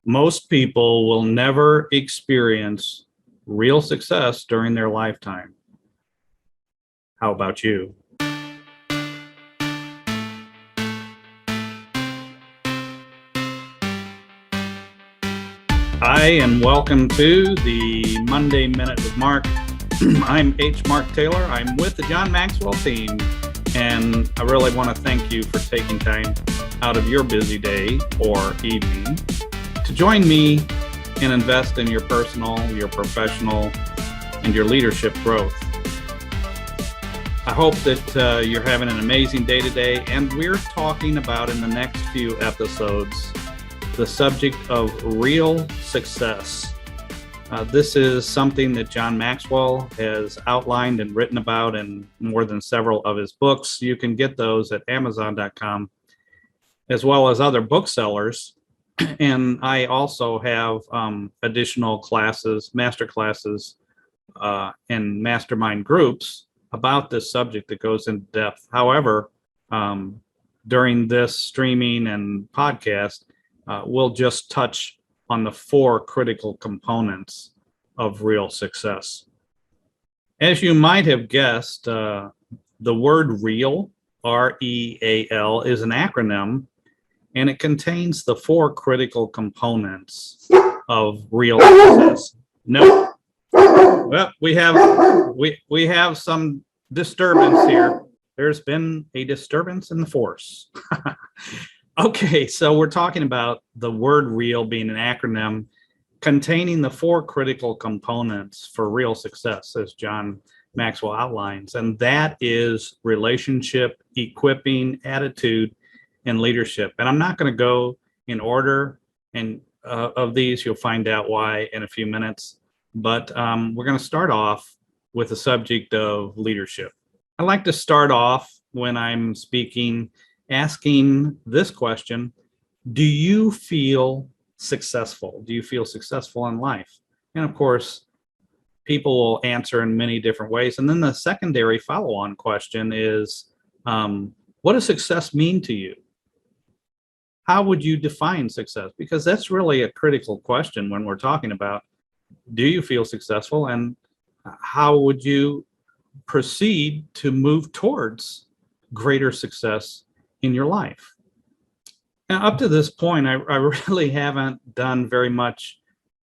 Most people will never experience real success during their lifetime. How about you? Hi, and welcome to the Monday Minute with Mark. I'm H. Mark Taylor. I'm with the John Maxwell team, and I really want to thank you for taking time out of your busy day or evening to join me and invest in your personal, your professional, and your leadership growth. I hope that you're having an amazing day today, and we're talking about in the next few episodes the subject of real success. This is something that John Maxwell has outlined and written about in more than several of his books. You can get those at Amazon.com, as well as other booksellers. And I also have additional classes, master classes, and mastermind groups about this subject that goes in depth. However, during this streaming and podcast, we'll just touch on the four critical components of real success. As you might have guessed, the word real, R-E-A-L, is an acronym, and it contains the four critical components of real success. No, well, we have some disturbance here. There's been a disturbance in the force. Okay, so we're talking about the word real being an acronym containing the four critical components for real success, as John Maxwell outlines, and that is relationship, equipping, attitude, and leadership. And I'm not going to go in order and of these. You'll find out why in a few minutes, but we're going to start off with the subject of leadership. I like to start off when I'm speaking asking this question: do you feel successful? Do you feel successful in life? And of course, people will answer in many different ways. And then the secondary follow-on question is, what does success mean to you? How would you define success? Because that's really a critical question when we're talking about, do you feel successful, and how would you proceed to move towards greater success in your life? Now, up to this point, I really haven't done very much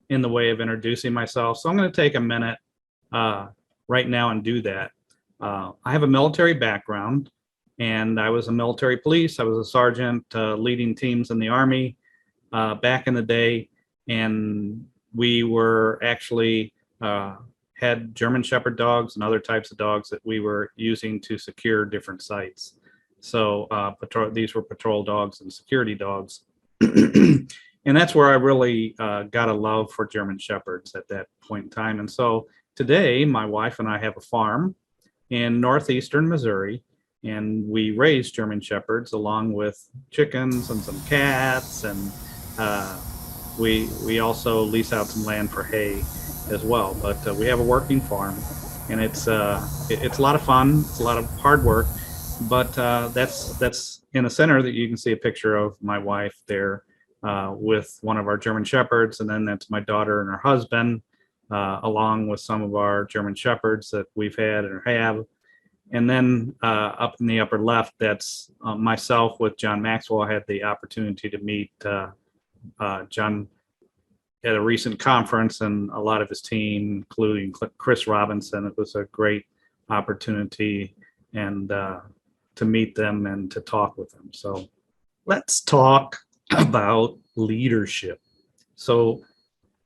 in the way of introducing myself. So I'm going to take a minute right now and do that. I have a military background, and I was a military police. I was a sergeant leading teams in the Army back in the day. And we were actually had German Shepherd dogs and other types of dogs that we were using to secure different sites. So these were patrol dogs and security dogs. And that's where I really got a love for German Shepherds at that point in time. And so today, my wife and I have a farm in northeastern Missouri, and we raise German Shepherds along with chickens and some cats. And we also lease out some land for hay as well. But we have a working farm, and it's a lot of fun. It's a lot of hard work. But that's in the center that you can see a picture of my wife there with one of our German Shepherds, and then that's my daughter and her husband, along with some of our German Shepherds that we've had and have. And then up in the upper left, that's myself with John Maxwell. I had the opportunity to meet John at a recent conference, and a lot of his team, including Chris Robinson. It was a great opportunity and to meet them and to talk with them. So let's talk about leadership. So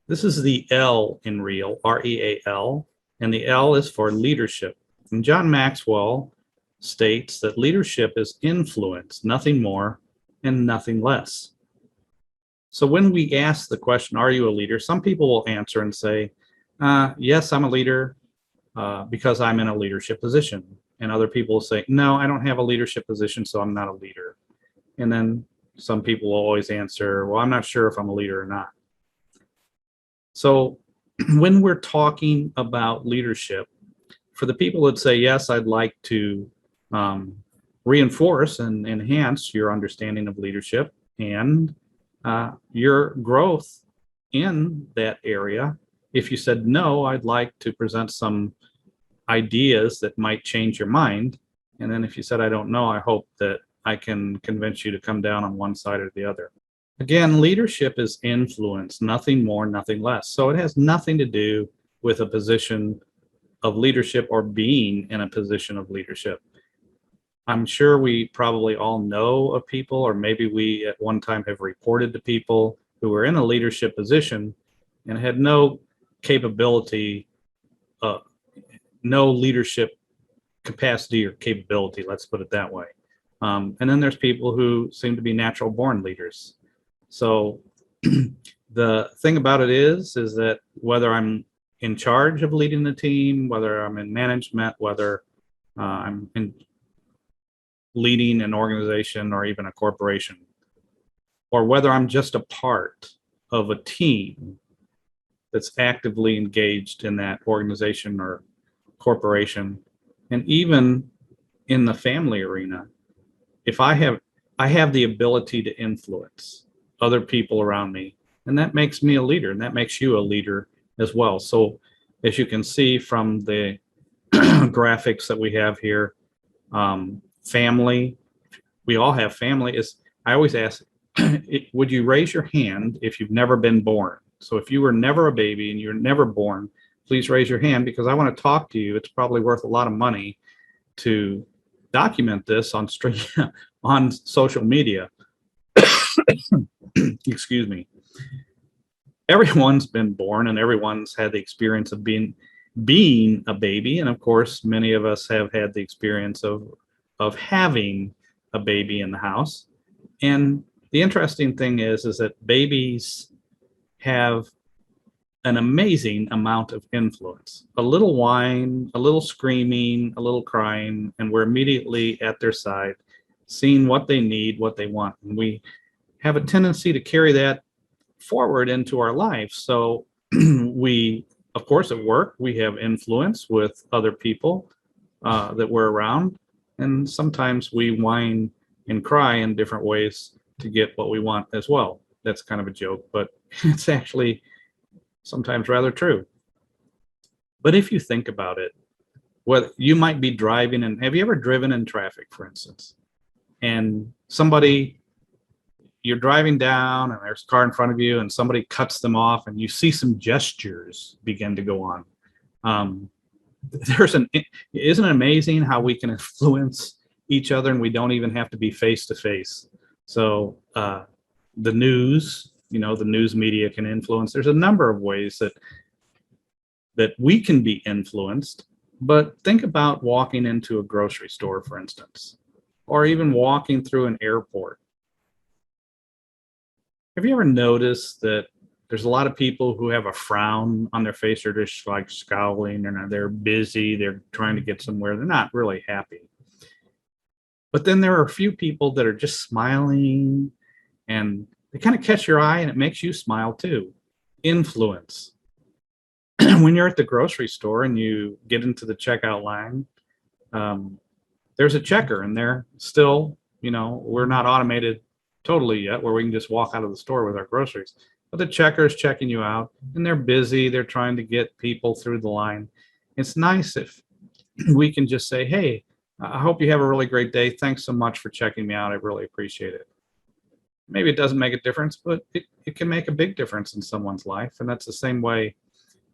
this is the L in real, R-E-A-L, and the L is for leadership. And John Maxwell states that leadership is influence, nothing more and nothing less. So when we ask the question, are you a leader? Some people will answer and say, yes, I'm a leader because I'm in a leadership position. And other people will say, no, I don't have a leadership position, so I'm not a leader. And then some people will always answer, well, I'm not sure if I'm a leader or not. So when we're talking about leadership, for the people that say, yes, I'd like to reinforce and enhance your understanding of leadership and your growth in that area. If you said, no, I'd like to present some ideas that might change your mind. And then if you said, I don't know, I hope that I can convince you to come down on one side or the other. Again, leadership is influence, nothing more, nothing less. So it has nothing to do with a position of leadership or being in a position of leadership. I'm sure we probably all know of people, or maybe we at one time have reported to people who were in a leadership position and had no capability, no leadership capacity or capability, let's put it that way. And then there's people who seem to be natural born leaders. So the thing about it is that whether I'm in charge of leading the team, whether I'm in management, whether I'm in leading an organization or even a corporation, or whether I'm just a part of a team that's actively engaged in that organization or corporation, and even in the family arena, if I have the ability to influence other people around me, and that makes me a leader, and that makes you a leader as well. So as you can see from the graphics that we have here, family, we all have family. I always ask, would you raise your hand if you've never been born? So if you were never a baby and you're never born, please raise your hand, because I want to talk to you. It's probably worth a lot of money to document this on on social media. Excuse me. Everyone's been born and everyone's had the experience of being a baby, and of course many of us have had the experience of having a baby in the house. And the interesting thing is that babies have an amazing amount of influence. A little whine, a little screaming, a little crying, and we're immediately at their side, seeing what they need, what they want. And we have a tendency to carry that forward into our life. So we, of course, at work, we have influence with other people that we're around. And sometimes we whine and cry in different ways to get what we want as well. That's kind of a joke, but it's actually sometimes rather true. But if you think about it, what you might be driving, and have you ever driven in traffic, for instance, and you're driving down and there's a car in front of you and somebody cuts them off and you see some gestures begin to go on. Isn't it amazing how we can influence each other and we don't even have to be face to face? So the news, the news media can influence. There's a number of ways that we can be influenced. But think about walking into a grocery store, for instance, or even walking through an airport. Have you ever noticed that there's a lot of people who have a frown on their face? They're just like scowling, and they're busy, they're trying to get somewhere, they're not really happy. But then there are a few people that are just smiling, and they kind of catch your eye and it makes you smile too. Influence. When you're at the grocery store and you get into the checkout line, there's a checker, and they're still, we're not automated totally yet where we can just walk out of the store with our groceries. But the checker is checking you out, and they're busy. They're trying to get people through the line. It's nice if we can just say, hey, I hope you have a really great day. Thanks so much for checking me out. I really appreciate it. Maybe it doesn't make a difference, but it can make a big difference in someone's life. And that's the same way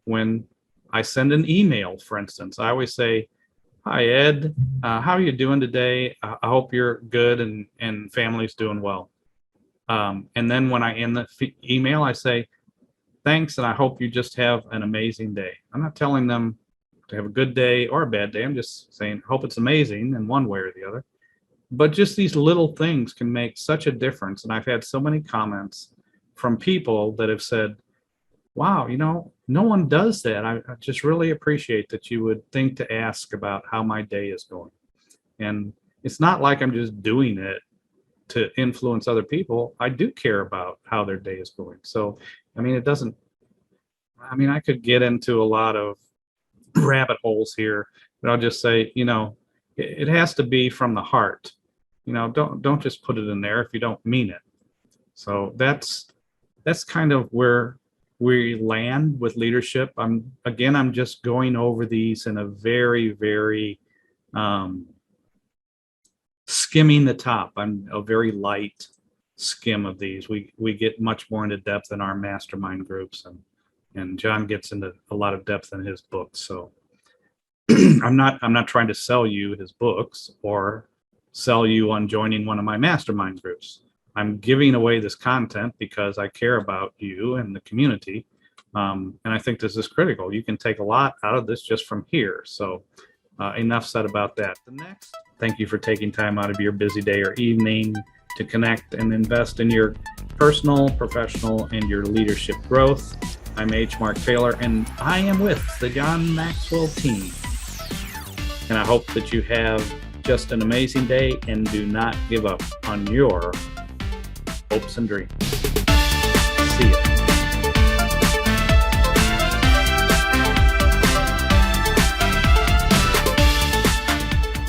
when I send an email, for instance. I always say, hi, Ed, how are you doing today? I hope you're good and family's doing well. And then when I end the email, I say, thanks, and I hope you just have an amazing day. I'm not telling them to have a good day or a bad day. I'm just saying, hope it's amazing in one way or the other. But just these little things can make such a difference. And I've had so many comments from people that have said, wow, no one does that. I just really appreciate that you would think to ask about how my day is going. And it's not like I'm just doing it to influence other people. I do care about how their day is going. So, I could get into a lot of rabbit holes here, but I'll just say, it has to be from the heart. Don't just put it in there if you don't mean it. So that's kind of where we land with leadership. I'm just going over these in a very skimming the top. I'm a very light skim of these. We get much more into depth in our mastermind groups, and John gets into a lot of depth in his books. So I'm not trying to sell you his books or sell you on joining one of my mastermind groups. I'm giving away this content because I care about you and the community. And I think this is critical. You can take a lot out of this just from here. So enough said about that. The next, thank you for taking time out of your busy day or evening to connect and invest in your personal, professional, and your leadership growth. I'm H. Mark Taylor, and I am with the John Maxwell team. And I hope that you have just an amazing day and do not give up on your hopes and dreams. See ya.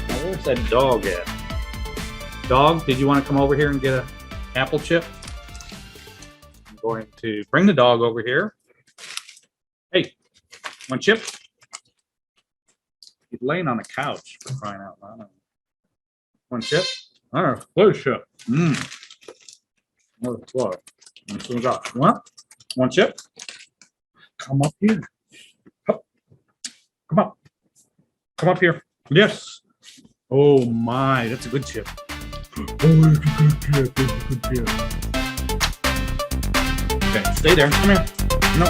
Now, where's that dog at? Dog, did you want to come over here and get an apple chip? I'm going to bring the dog over here. Hey, want a chip? He's laying on the couch, for crying out loud. One chip? Oh, blue chip. What? What? One chip? Come up here. Come up. Come up here. Yes. Oh my, that's a good chip. Oh, it's a good chip. It's a good chip. Okay, stay there. Come here. No.